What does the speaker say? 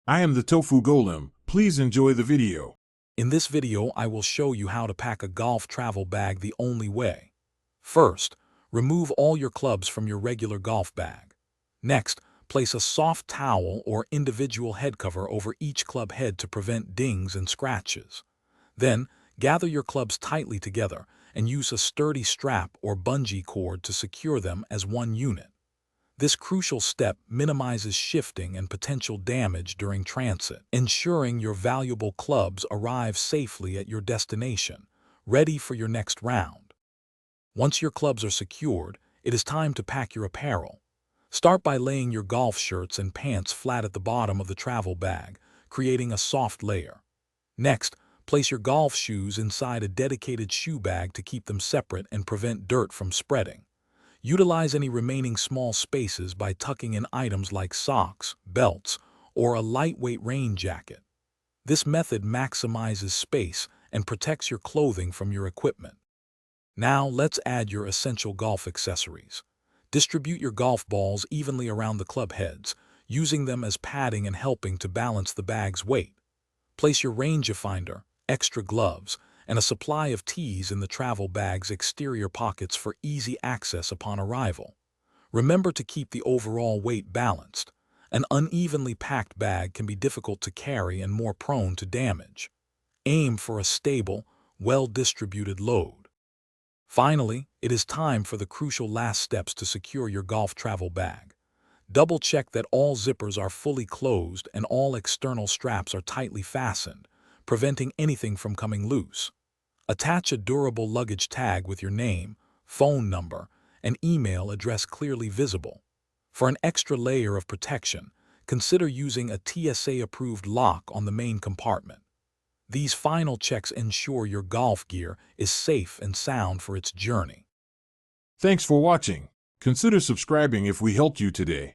I am the Tofu Golem. Please enjoy the video. In this video, I will show you how to pack a golf travel bag the only way. First, remove all your clubs from your regular golf bag. Next, place a soft towel or individual head cover over each club head to prevent dings and scratches. Then, gather your clubs tightly together and use a sturdy strap or bungee cord to secure them as one unit. This crucial step minimizes shifting and potential damage during transit, ensuring your valuable clubs arrive safely at your destination, ready for your next round. Once your clubs are secured, it is time to pack your apparel. Start by laying your golf shirts and pants flat at the bottom of the travel bag, creating a soft layer. Next, place your golf shoes inside a dedicated shoe bag to keep them separate and prevent dirt from spreading. Utilize any remaining small spaces by tucking in items like socks, belts, or a lightweight rain jacket. This method maximizes space and protects your clothing from your equipment. Now let's add your essential golf accessories. Distribute your golf balls evenly around the club heads, using them as padding and helping to balance the bag's weight. Place your rangefinder, extra gloves, and a supply of tees in the travel bag's exterior pockets for easy access upon arrival. Remember to keep the overall weight balanced. An unevenly packed bag can be difficult to carry and more prone to damage. Aim for a stable, well-distributed load. Finally, it is time for the crucial last steps to secure your golf travel bag. Double-check that all zippers are fully closed and all external straps are tightly fastened, preventing anything from coming loose. Attach a durable luggage tag with your name, phone number, and email address clearly visible. For an extra layer of protection, consider using a TSA-approved lock on the main compartment. These final checks ensure your golf gear is safe and sound for its journey. Thanks for watching. Consider subscribing if we helped you today.